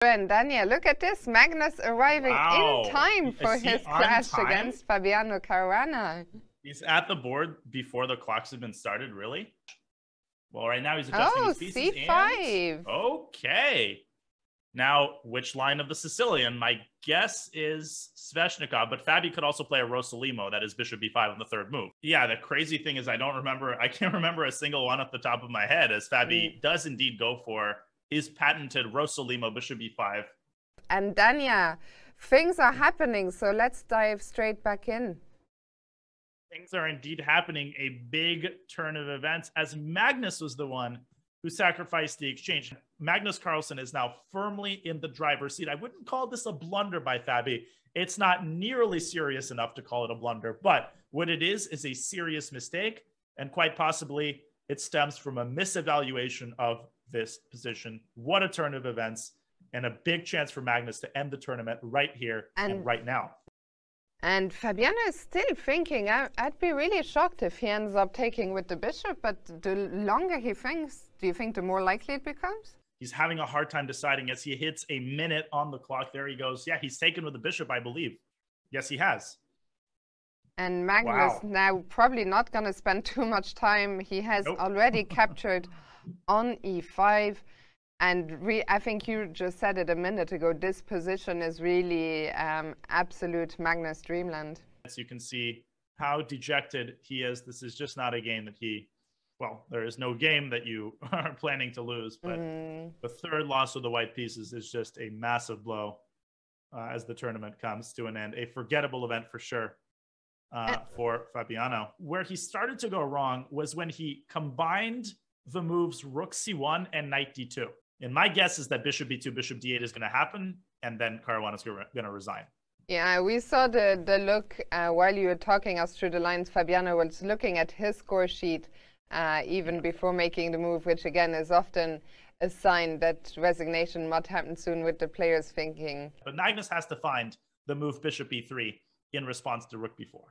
And Daniel, look at this. Magnus arriving Wow. in time for Is he his on clash time? against Fabiano Caruana. He's at the board before the clocks have been started, really? Well, right now he's adjusting his pieces. C5. And... okay. Now, which line of the Sicilian? My guess is Sveshnikov, but Fabi could also play a Rosolimo, that is bishop b5 on the third move. Yeah, the crazy thing is I can't remember a single one off the top of my head, as Fabi does indeed go for his patented Rosolimo bishop b5. And Dania, things are happening, so let's dive straight back in. Things are indeed happening, a big turn of events, as Magnus was the one who sacrificed the exchange. Magnus Carlsen is now firmly in the driver's seat. I wouldn't call this a blunder by Fabi. It's not nearly serious enough to call it a blunder, but what it is a serious mistake, and quite possibly it stems from a misevaluation of this position. What a turn of events, and a big chance for Magnus to end the tournament right here and right now. And Fabiano is still thinking, I'd be really shocked if he ends up taking with the bishop, but the longer he thinks, do you think the more likely it becomes? He's having a hard time deciding as he hits a minute on the clock. There he goes. Yeah, he's taken with the bishop, I believe. Yes, he has. And Magnus now probably not going to spend too much time. He has already captured on e5. And I think you just said it a minute ago, this position is really absolute Magnus dreamland. As you can see how dejected he is. This is just not a game that well, there is no game that you are planning to lose, but the third loss of the white pieces is just a massive blow as the tournament comes to an end. A forgettable event for sure for Fabiano. Where he started to go wrong was when he combined the moves rook c1 and knight d2. And my guess is that bishop b2, bishop d8 is going to happen, and then Caruana is going to resign. Yeah, we saw the look while you were talking us through the lines. Fabiano was looking at his score sheet even before making the move, which again is often a sign that resignation might happen soon with the players thinking. But Magnus has to find the move bishop b3 in response to rook b4.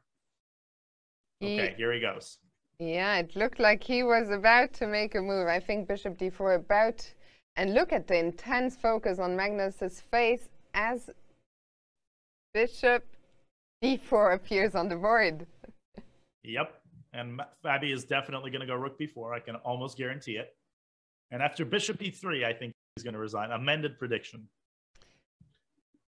Okay, here he goes. Yeah, it looked like he was about to make a move. I think bishop d4 about... And look at the intense focus on Magnus's face as bishop d4 appears on the board. Yep. And Fabi is definitely going to go rook b4. I can almost guarantee it. And after bishop e3, I think he's going to resign. Amended prediction.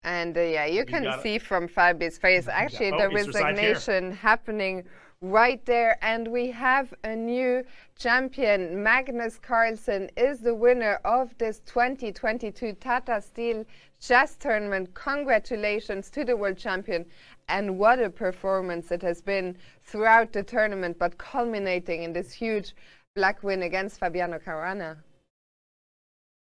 And yeah, you can see from Fabi's face, actually, the resignation happening right there. And we have a new champion. Magnus Carlsen is the winner of this 2022 Tata Steel Chess Tournament. Congratulations to the world champion. And what a performance it has been throughout the tournament, but culminating in this huge black win against Fabiano Caruana.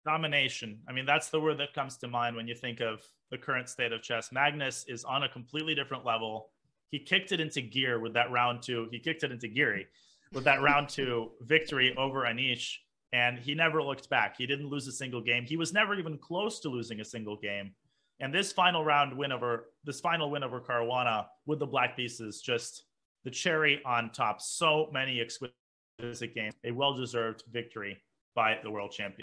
Domination. I mean, that's the word that comes to mind when you think of the current state of chess. Magnus is on a completely different level. He kicked it into gear with that round two. He kicked it into geary with that round two victory over Anish, and he never looked back. He didn't lose a single game. He was never even close to losing a single game. And this final win over Caruana with the black pieces, just the cherry on top. So many exquisite games. A well-deserved victory by the world champion.